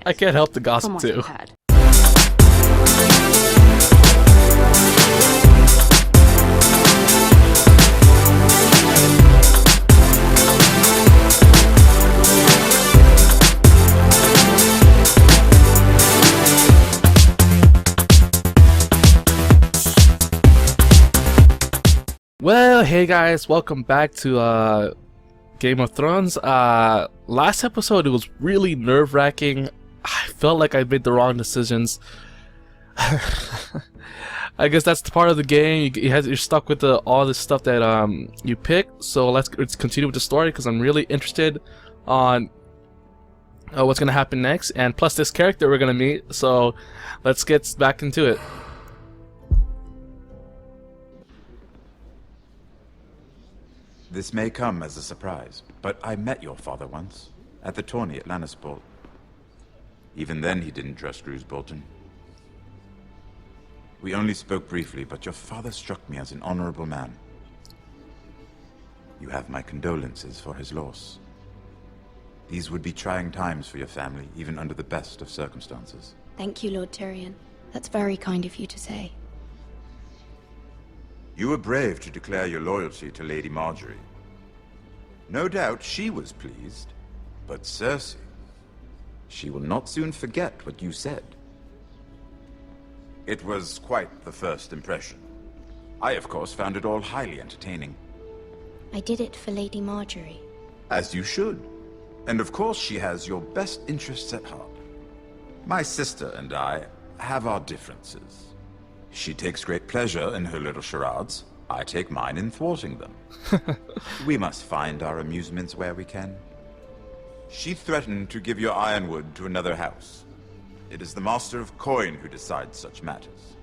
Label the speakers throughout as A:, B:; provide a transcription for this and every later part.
A: I can't help the gossip too. Well, hey guys, welcome back to Game of Thrones. Last episode, it was really nerve-wracking. I felt like I made the wrong decisions. I guess that's the part of the game. You're stuck with all this stuff that you picked. So let's continue with the story because I'm really interested on what's gonna happen next, and plus this character we're gonna meet. So let's get back into it.
B: This may come as a surprise, but I met your father once, at the tourney at Lannisport. Even then he didn't trust Roose Bolton. We only spoke briefly, but your father struck me as an honorable man. You have my condolences for his loss. These would be trying times for your family, even under the best of circumstances.
C: Thank you, Lord Tyrion. That's very kind of you to say.
B: You were brave to declare your loyalty to Lady Margaery. No doubt she was pleased, but Cersei, she will not soon forget what you said. It was quite the first impression. I, of course, found it all highly entertaining.
C: I did it for Lady Margaery.
B: As you should. And of course she has your best interests at heart. My sister and I have our differences. She takes great pleasure in her little charades. I take mine in thwarting them. We must find our amusements where we can. She threatened to give your ironwood to another house. It is the Master of Coin who decides such matters.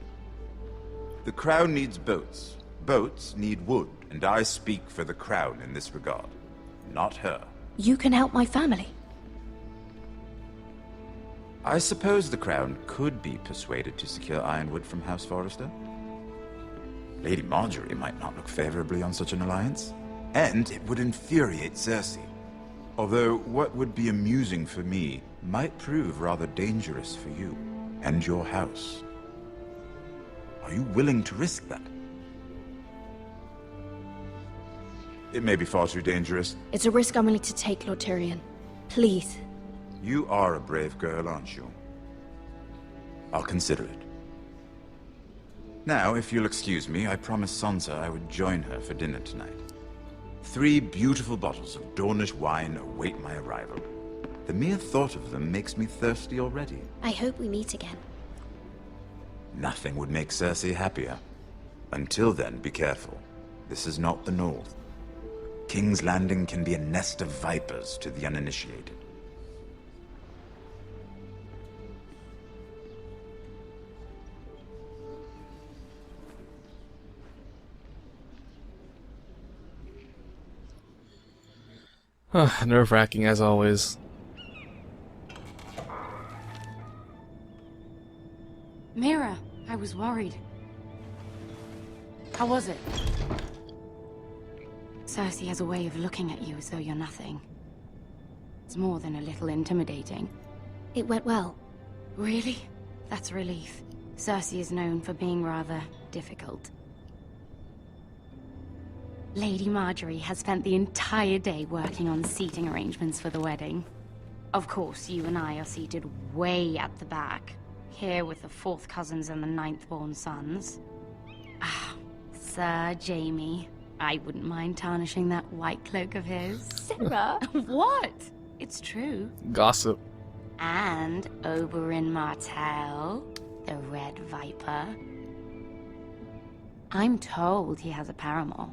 B: The Crown needs boats. Boats need wood, and I speak for the Crown in this regard, not her.
C: You can help my family.
B: I suppose the Crown could be persuaded to secure ironwood from House Forrester. Lady Margaery might not look favorably on such an alliance, and it would infuriate Cersei. Although what would be amusing for me might prove rather dangerous for you and your house. Are you willing to risk that? It may be far too dangerous.
C: It's a risk I'm willing to take, Lord Tyrion. Please.
B: You are a brave girl, aren't you? I'll consider it. Now, if you'll excuse me, I promised Sansa I would join her for dinner tonight. 3 beautiful bottles of Dornish wine await my arrival. The mere thought of them makes me thirsty already.
C: I hope we meet again.
B: Nothing would make Cersei happier. Until then, be careful. This is not the North. King's Landing can be a nest of vipers to the uninitiated.
A: Nerve-wracking as always.
D: Mira, I was worried. How was it? Cersei has a way of looking at you as though you're nothing. It's more than a little intimidating.
C: It went well.
D: Really? That's a relief. Cersei is known for being rather difficult. Lady Margaery has spent the entire day working on seating arrangements for the wedding. Of course, you and I are seated way at the back, here with the 4th cousins and the 9th-born sons. Ah, Sir Jaime. I wouldn't mind tarnishing that white cloak of his.
C: Sarah!
D: What? It's true.
A: Gossip.
D: And Oberyn Martell, the Red Viper. I'm told he has a paramour.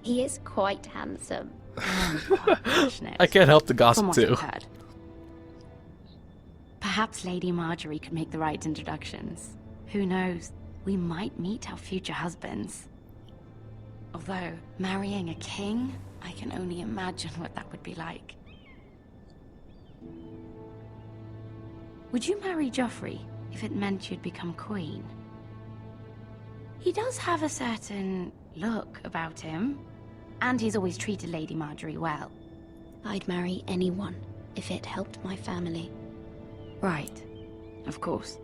C: He is quite handsome.
A: I can't help the gossip too.
D: Perhaps Lady Margaery could make the right introductions. Who knows? We might meet our future husbands. Although, marrying a king, I can only imagine what that would be like. Would you marry Joffrey if it meant you'd become queen? He does have a certain look about him, and he's always treated Lady Margaery well.
C: I'd marry anyone if it helped my family.
D: Right. Of course.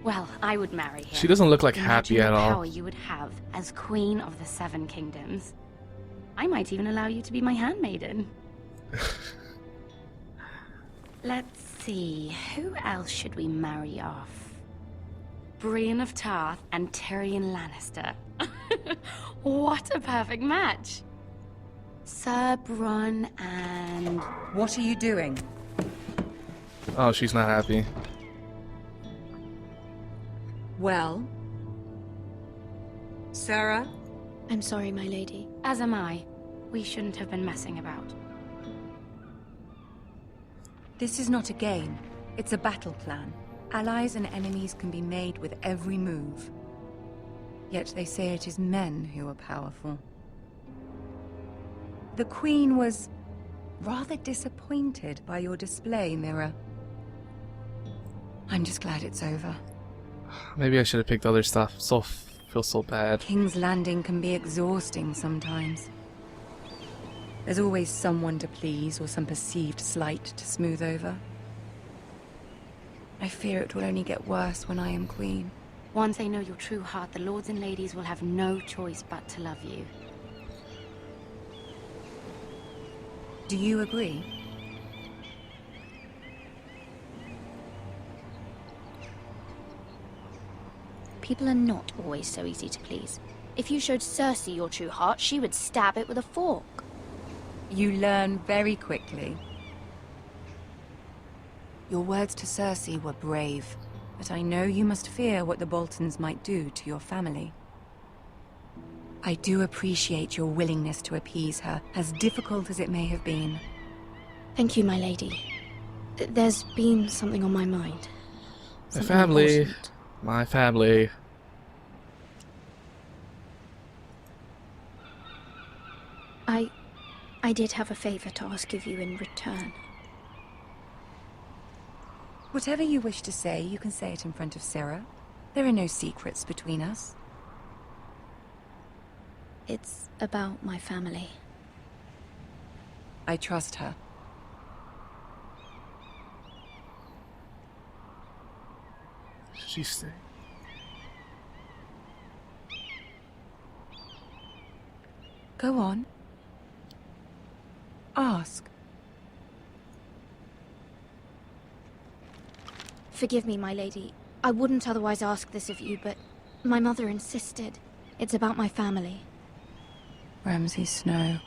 D: Well, I would marry him.
A: She doesn't look like
D: Imagine
A: happy
D: the
A: at all.
D: power you would have as Queen of the Seven Kingdoms. I might even allow you to be my handmaiden. Let's see, who else should we marry off? Brienne of Tarth and Tyrion Lannister. What a perfect match! Sir Bronn and...
E: What are you doing?
A: Oh, she's not happy.
E: Well? Sarah?
C: I'm sorry, my lady.
D: As am I. We shouldn't have been messing about.
E: This is not a game. It's a battle plan. Allies and enemies can be made with every move. Yet they say it is men who are powerful. The Queen was rather disappointed by your display, Mira. I'm just glad it's over.
A: Maybe I should have picked other stuff. Feel so bad.
E: King's Landing can be exhausting sometimes. There's always someone to please or some perceived slight to smooth over. I fear it will only get worse when I am queen.
D: Once they know your true heart, the lords and ladies will have no choice but to love you.
E: Do you agree?
C: People are not always so easy to please. If you showed Cersei your true heart, she would stab it with a fork.
E: You learn very quickly. Your words to Cersei were brave, but I know you must fear what the Boltons might do to your family. I do appreciate your willingness to appease her, as difficult as it may have been.
C: Thank you, my lady. There's been something on my mind.
A: My
C: Something
A: family.
C: important.
A: My family.
C: I did have a favor to ask of you in return.
E: Whatever you wish to say, you can say it in front of Sarah. There are no secrets between us.
C: It's about my family.
E: I trust her.
A: She stay.
E: Go on. Ask.
C: Forgive me, my lady. I wouldn't otherwise ask this of you, but my mother insisted. It's about my family.
E: Ramsay Snow.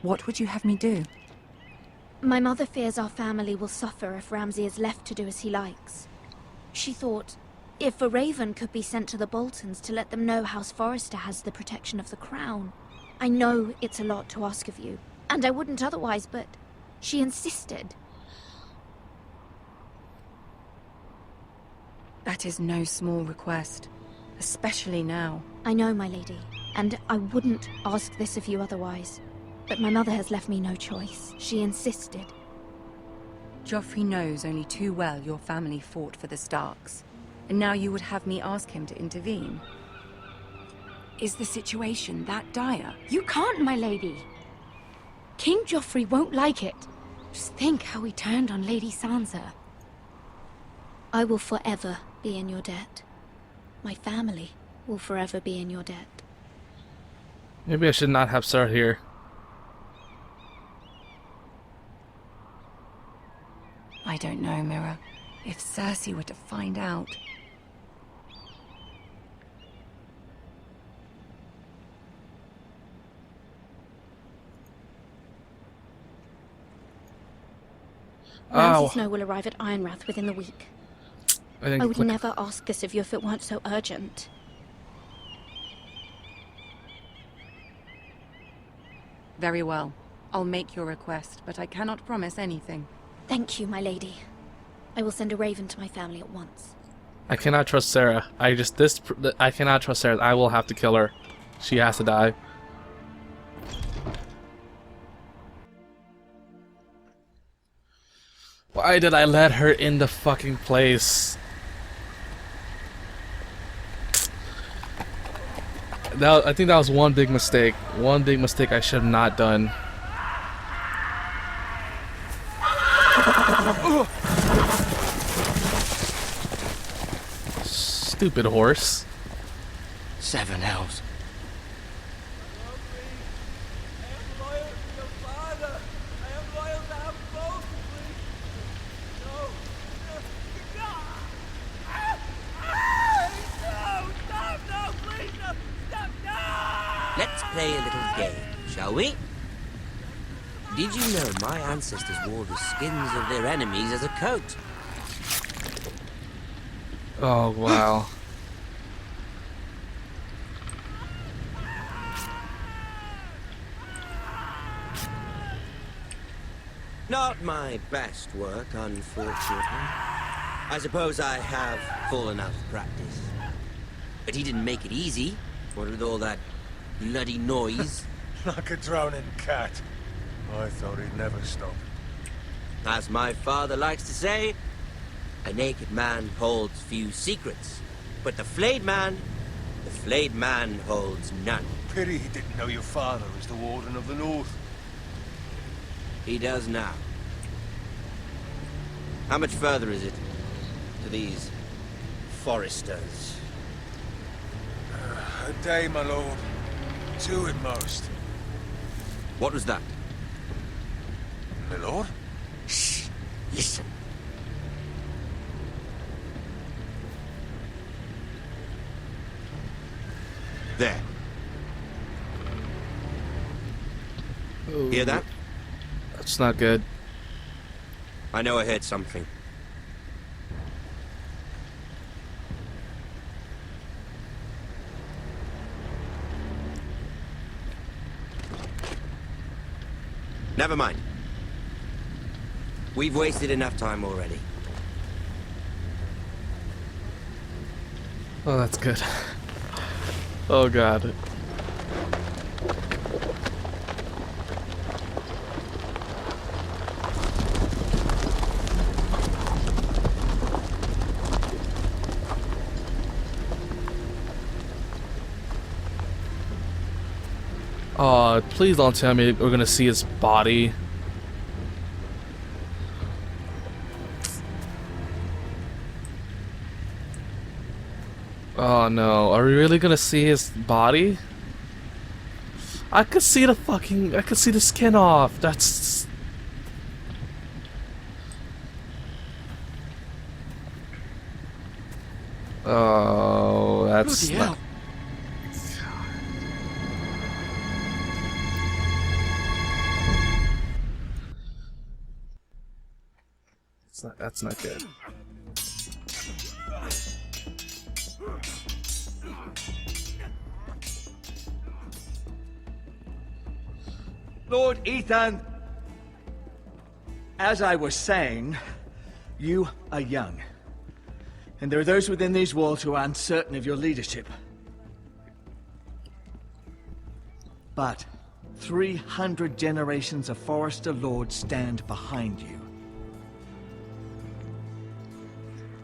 E: What would you have me do?
C: My mother fears our family will suffer if Ramsay is left to do as he likes. She thought, if a raven could be sent to the Boltons to let them know House Forrester has the protection of the crown. I know it's a lot to ask of you, and I wouldn't otherwise, but she insisted.
E: That is no small request, especially now.
C: I know, my lady, and I wouldn't ask this of you otherwise. But my mother has left me no choice. She insisted.
E: Joffrey knows only too well your family fought for the Starks, and now you would have me ask him to intervene. Is the situation that dire?
D: You can't, my lady. King Joffrey won't like it. Just think how he turned on Lady Sansa.
C: I will forever be in your debt. My family will forever be in your debt.
A: Maybe I should not have Sarah here.
E: I don't know, Mira. If Cersei were to find out...
C: Ramsay
A: Oh,
C: Snow will arrive at Ironrath within the week.
A: I think
C: I would never ask this of you if it weren't so urgent.
E: Very well. I'll make your request, but I cannot promise anything.
C: Thank you, my lady. I will send a raven to my family at once.
A: I cannot trust Sarah. I cannot trust Sarah. I will have to kill her. She has to die. Why did I let her in the fucking place? I think that was one big mistake. One big mistake I should have not done. Stupid horse.
F: 7 elves. Let's play a little game, shall we? Did you know my ancestors wore the skins of their enemies as a coat?
A: Oh, wow.
F: Not my best work, unfortunately. I suppose I have full enough practice. But he didn't make it easy. What with all that bloody noise?
G: Like a drowning cat. I thought he'd never stop.
F: As my father likes to say, a naked man holds few secrets. But the flayed man holds none.
G: Pity he didn't know your father was the Warden of the North.
F: He does now. How much further is it to these foresters?
G: A day, my lord. 2 at most.
F: What was that?
G: My lord?
F: Shh! Listen. There.
A: Ooh,
F: Hear that?
A: That's not good.
F: I know I heard something. Never mind. We've wasted enough time already.
A: Oh, that's good. Oh, God. Oh, please don't tell me we're gonna see his body. Oh no, are we really gonna see his body? I could see the skin off. That's... Oh, that's
F: Bloody hell.
A: That's not good.
H: Lord Ethan, as I was saying, you are young. And there are those within these walls who are uncertain of your leadership. But 300 generations of Forester Lords stand behind you.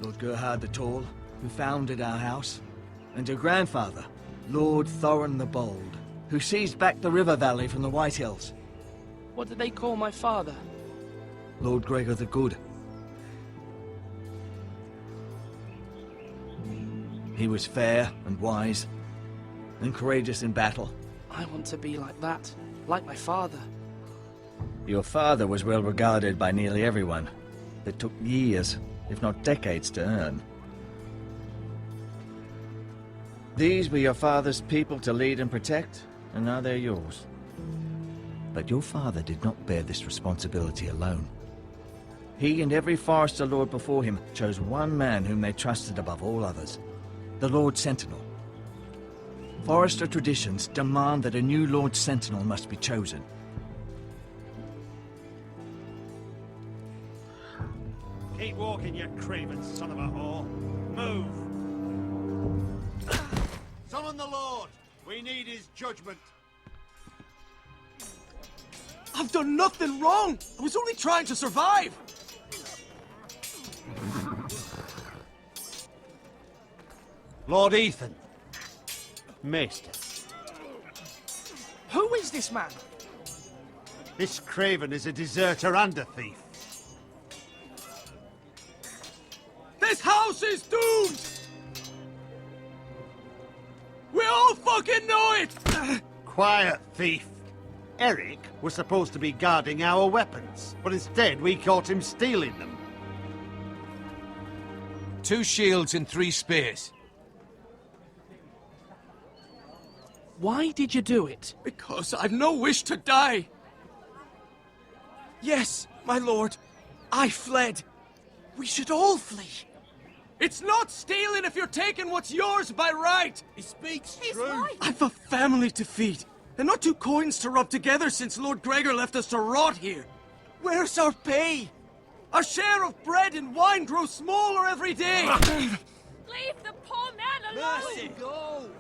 H: Lord Gerhard the Tall, who founded our house, and your grandfather, Lord Thorin the Bold, who seized back the river valley from the White Hills.
I: What did they call my father?
H: Lord Gregor the Good. He was fair and wise, and courageous in battle.
I: I want to be like that, like my father.
H: Your father was well regarded by nearly everyone. It took years, if not decades, to earn. These were your father's people to lead and protect, and now they're yours. But your father did not bear this responsibility alone. He and every Forester Lord before him chose one man whom they trusted above all others, the Lord Sentinel. Forester traditions demand that a new Lord Sentinel must be chosen.
J: Keep walking, you craven son of a whore. Move! Summon the Lord! We need his judgment.
H: I've done nothing wrong! I was only trying to survive!
J: Lord Ethan. Maester.
I: Who is this man?
J: This craven is a deserter and a thief.
K: This house is doomed! We all fucking know it!
J: Quiet, thief. Eric was supposed to be guarding our weapons, but instead we caught him stealing them.
L: 2 shields and 3 spears.
I: Why did you do it?
K: Because I've no wish to die. Yes, my lord. I fled. We should all flee. It's not stealing if you're taking what's yours by right.
J: He speaks true.
K: I've a family to feed, and not 2 coins to rub together since Lord Gregor left us to rot here. Where's our pay? Our share of bread and wine grows smaller every day.
M: Leave the poor man alone!
J: Mercy, go!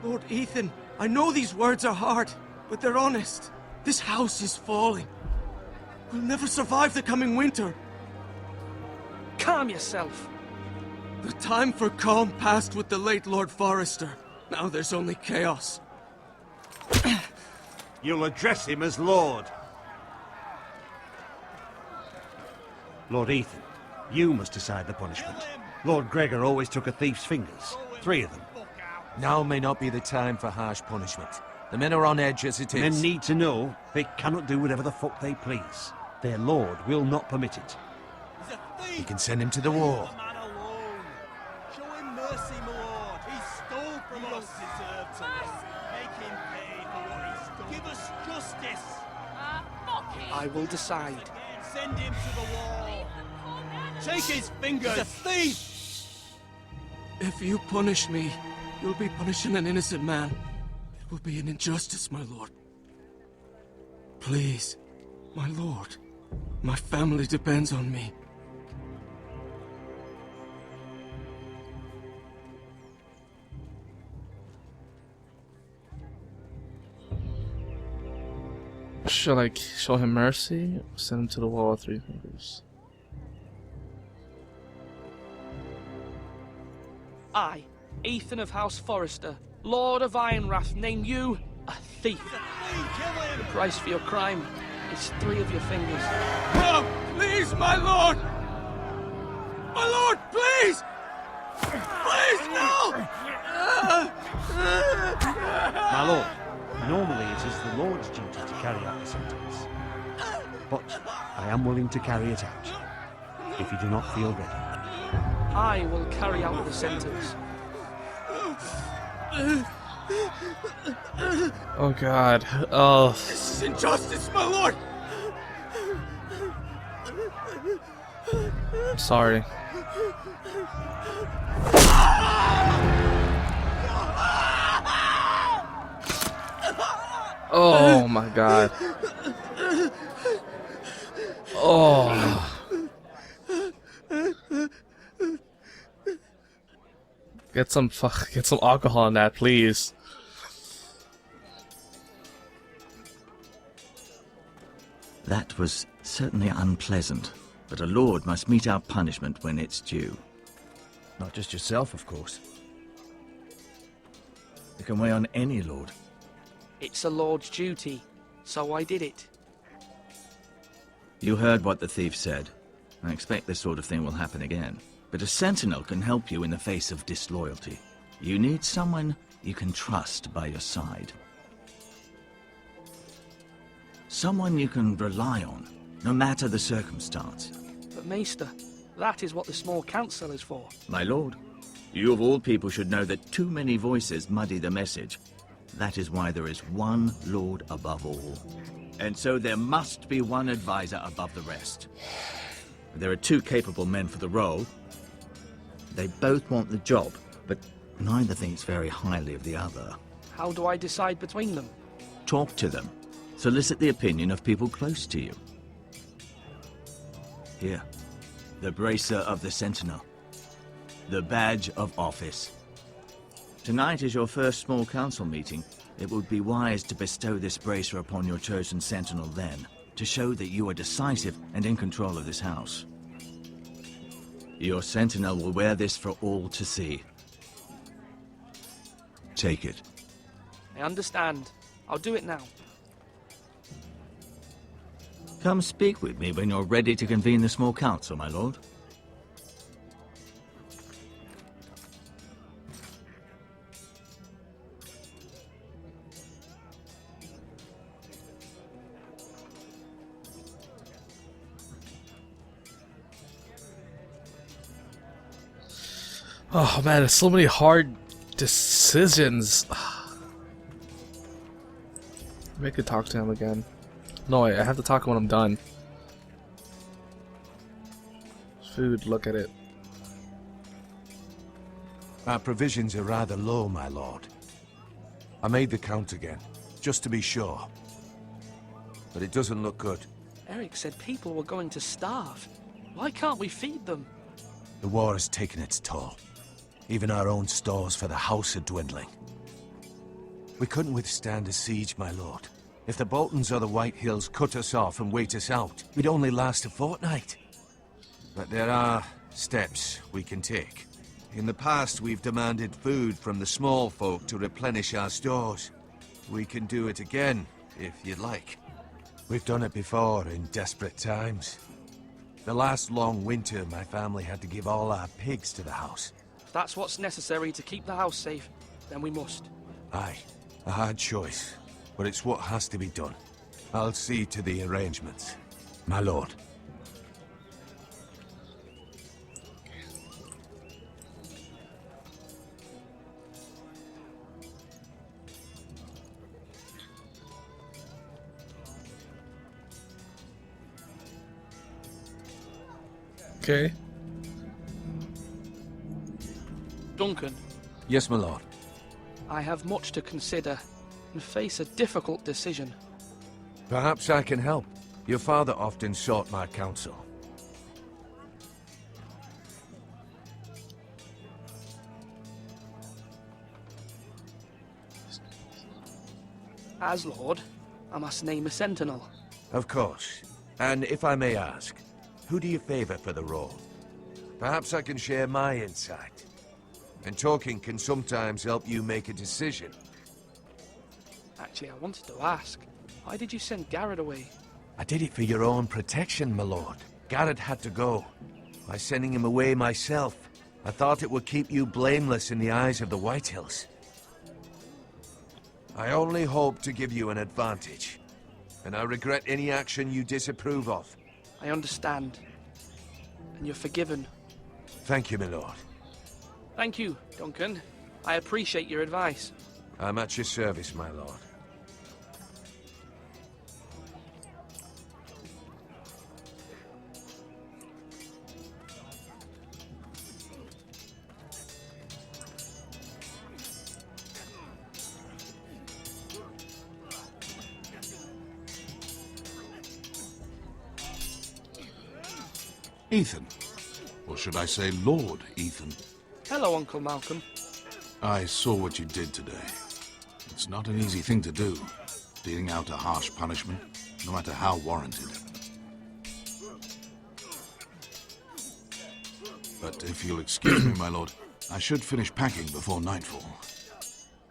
K: Lord Ethan, I know these words are hard, but they're honest. This house is falling. We'll never survive the coming winter.
I: Calm yourself.
K: The time for calm passed with the late Lord Forrester. Now there's only chaos.
J: You'll address him as Lord. Lord Ethan, you must decide the punishment. Lord Gregor always took a thief's fingers. 3 of them.
L: Now may not be the time for harsh punishment. The men are on edge as it is.
J: Men need to know they cannot do whatever the fuck they please. Their lord will not permit it.
L: You can send him to the war.
J: Show him mercy, my lord. He stole from us. Deserve to make him pay for what he stole. Give us justice.
M: Fuck him!
I: I will decide.
J: Send him to the wall. Take his fingers. He's a thief.
K: If you punish me, you'll be punishing an innocent man. It will be an injustice, my lord. Please, my lord. My family depends on me.
A: Shall I show him mercy? Send him to the wall with 3 fingers.
I: I, Ethan of House Forrester, Lord of Ironrath, name you a thief. The price for your crime is 3 of your fingers.
K: No, please, my lord! My lord, please! Please, no!
J: My lord, normally it is the lord's duty to carry out the sentence. But I am willing to carry it out, if you do not feel ready.
I: I will carry out the sentence.
A: Oh god. Oh.
K: This is injustice, my lord!
A: I'm sorry. Oh my god. Oh. Get some alcohol in that, please.
H: That was certainly unpleasant, but a lord must mete out punishment when it's due.
N: Not just yourself, of course.
H: It can weigh on any lord.
I: It's a lord's duty, so I did it.
H: You heard what the thief said. I expect this sort of thing will happen again. But a sentinel can help you in the face of disloyalty. You need someone you can trust by your side. Someone you can rely on, no matter the circumstance.
I: But Maester, that is what the small council is for.
H: My lord, you of all people should know that too many voices muddy the message. That is why there is one lord above all. And so there must be one advisor above the rest. There are 2 capable men for the role. They both want the job, but neither thinks very highly of the other.
I: How do I decide between them?
H: Talk to them. Solicit the opinion of people close to you. Here, the bracer of the Sentinel. The badge of office. Tonight is your first small council meeting. It would be wise to bestow this bracer upon your chosen Sentinel then, to show that you are decisive and in control of this house. Your Sentinel will wear this for all to see. Take it.
I: I understand. I'll do it now.
H: Come speak with me when you're ready to convene the small council, my lord.
A: Oh man, there's so many hard decisions. Maybe I could talk to him again. No, I have to talk when I'm done. Food, look at it.
L: Our provisions are rather low, my lord. I made the count again, just to be sure. But it doesn't look good.
I: Eric said people were going to starve. Why can't we feed them?
L: The war has taken its toll. Even our own stores for the house are dwindling. We couldn't withstand a siege, my lord. If the Boltons or the White Hills cut us off and wait us out, we'd only last a fortnight. But there are steps we can take. In the past, we've demanded food from the small folk to replenish our stores. We can do it again, if you'd like. We've done it before in desperate times. The last long winter, my family had to give all our pigs to the house.
I: If that's what's necessary to keep the house safe, then we must.
L: Aye, a hard choice, but it's what has to be done. I'll see to the arrangements, my lord.
A: Okay.
I: Duncan,
L: Yes, my lord.
I: I have much to consider and face a difficult decision.
L: Perhaps I can help. Your father often sought my counsel.
I: As Lord, I must name a sentinel.
L: Of course. And if I may ask, who do you favor for the role? Perhaps I can share my insight. And talking can sometimes help you make a decision.
I: Actually, I wanted to ask, why did you send Garrett away?
L: I did it for your own protection, my lord. Garrett had to go. By sending him away myself, I thought it would keep you blameless in the eyes of the White Hills. I only hope to give you an advantage, and I regret any action you disapprove of.
I: I understand. And you're forgiven.
L: Thank you, my lord.
I: Thank you, Duncan. I appreciate your advice.
L: I'm at your service, my lord.
O: Ethan. Or should I say Lord Ethan?
I: Hello, Uncle Malcolm.
O: I saw what you did today. It's not an easy thing to do, dealing out a harsh punishment, no matter how warranted. But if you'll excuse me, my lord, I should finish packing before nightfall.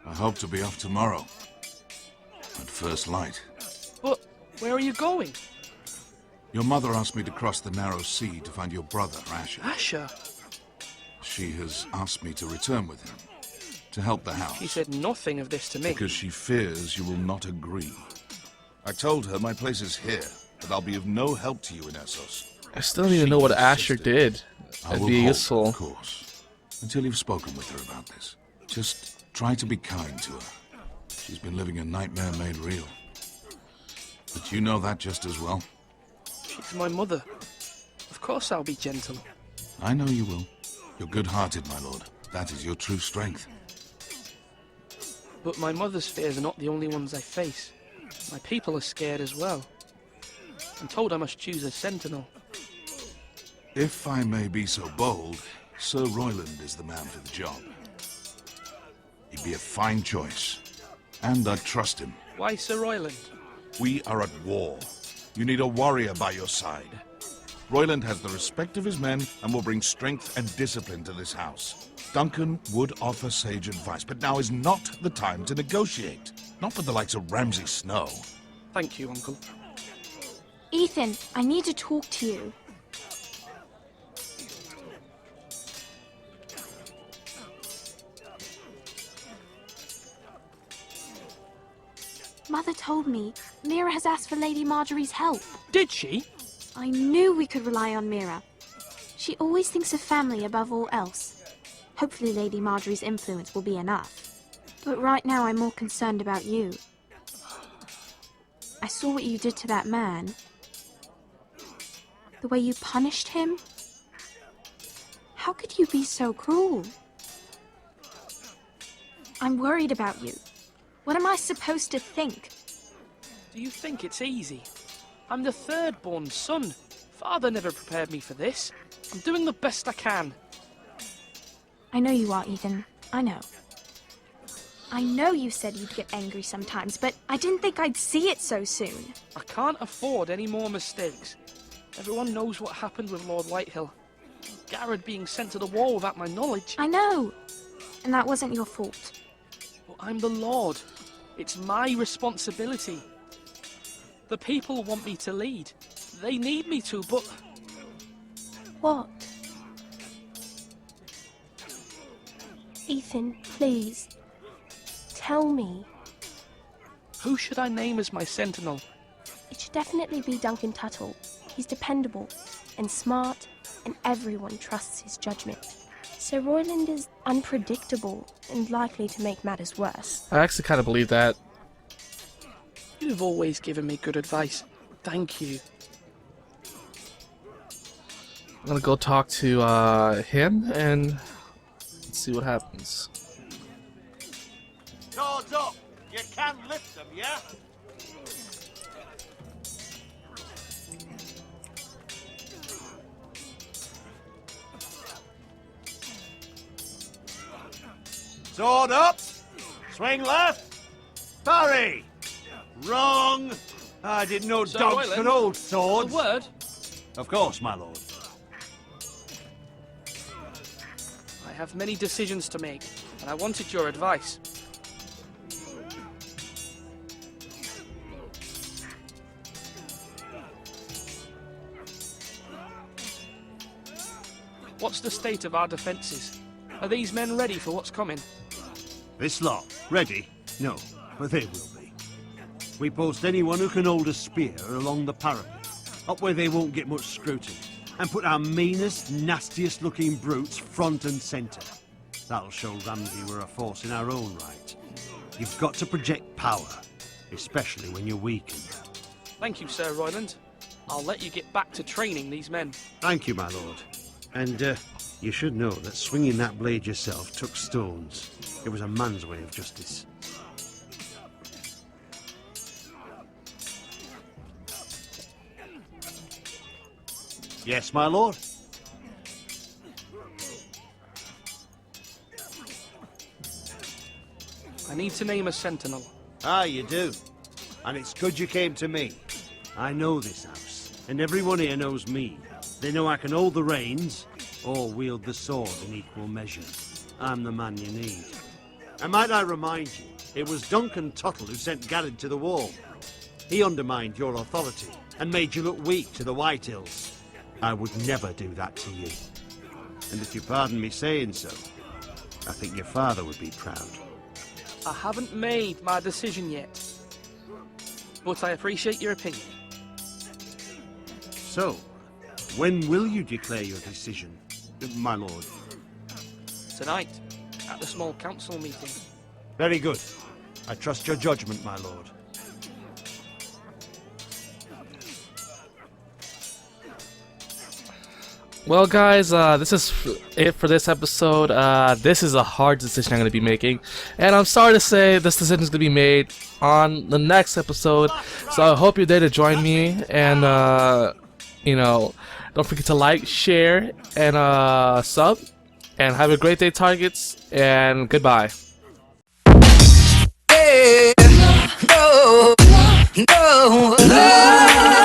O: I hope to be off tomorrow, at first light.
I: But where are you going?
O: Your mother asked me to cross the narrow sea to find your brother, Asher.
I: Asher?
O: She has asked me to return with him, to help the house.
I: She said nothing of this to me.
O: Because she fears you will not agree. I told her my place is here, that I'll be of no help to you in Essos.
A: I still need to know what Asher did.
O: I
A: It'd
O: will
A: be
O: hold,
A: useful.
O: of course, until you've spoken with her about this. Just try to be kind to her. She's been living a nightmare made real. But you know that just as well.
I: She's my mother. Of course I'll be gentle.
O: I know you will. You're good-hearted, my lord. That is your true strength.
I: But my mother's fears are not the only ones I face. My people are scared as well. I'm told I must choose a sentinel.
O: If I may be so bold, Sir Royland is the man for the job. He'd be a fine choice. And I trust him.
I: Why Sir Royland?
O: We are at war. You need a warrior by your side. Royland has the respect of his men and will bring strength and discipline to this house. Duncan would offer sage advice, but now is not the time to negotiate. Not with the likes of Ramsay Snow.
I: Thank you, Uncle.
C: Ethan, I need to talk to you. Mother told me Mira has asked for Lady Marjorie's help.
I: Did she?
C: I knew we could rely on Mira. She always thinks of family above all else. Hopefully Lady Marjorie's influence will be enough. But right now I'm more concerned about you. I saw what you did to that man. The way you punished him. How could you be so cruel? I'm worried about you. What am I supposed to think?
I: Do you think it's easy? I'm the third-born son. Father never prepared me for this. I'm doing the best I can.
C: I know you are, Ethan. I know. I know you said you'd get angry sometimes, but I didn't think I'd see it so soon.
I: I can't afford any more mistakes. Everyone knows what happened with Lord Whitehill. Garrett being sent to the wall without my knowledge.
C: I know. And that wasn't your fault.
I: But I'm the Lord. It's my responsibility. The people want me to lead. They need me to, but...
P: What? Ethan, please. Tell me.
I: Who should I name as my sentinel?
P: It should definitely be Duncan Tuttle. He's dependable and smart, and everyone trusts his judgment. Sir Royland is unpredictable and likely to make matters worse.
A: I actually kind of believe that.
I: You've always given me good advice. Thank you.
A: I'm gonna go talk to him and see what happens.
J: Swords up! You can lift them, yeah? Sword up! Swing left! Parry! Wrong! I didn't know
I: Sir
J: dogs
I: Royland,
J: could hold swords.
I: A word?
J: Of course, my lord.
I: I have many decisions to make, and I wanted your advice. What's the state of our defences? Are these men ready for what's coming?
J: This lot, ready? No, but they will be. We post anyone who can hold a spear along the parapet, up where they won't get much scrutiny, and put our meanest, nastiest looking brutes front and centre. That'll show Ramsay we're a force in our own right. You've got to project power, especially when you're weakened.
I: Thank you, Sir Royland. I'll let you get back to training these men.
J: Thank you, my lord. And, you should know that swinging that blade yourself took stones. It was a man's way of justice. Yes, my lord?
I: I need to name a sentinel.
J: Ah, you do. And it's good you came to me. I know this house, and everyone here knows me. They know I can hold the reins, or wield the sword in equal measure. I'm the man you need. And might I remind you, it was Duncan Tuttle who sent Garrett to the wall. He undermined your authority, and made you look weak to the Whitehills. I would never do that to you. And if you pardon me saying so, I think your father would be proud.
I: I haven't made my decision yet, but I appreciate your opinion.
J: So, when will you declare your decision, my lord?
I: Tonight, at the small council meeting.
J: Very good. I trust your judgment, my lord.
A: Well, guys, this is it for this episode. This is a hard decision I'm going to be making, and I'm sorry to say this decision is going to be made on the next episode. So I hope you're there to join me, and you know, don't forget to like, share, and sub. And have a great day, targets. And goodbye.
Q: No, no, no.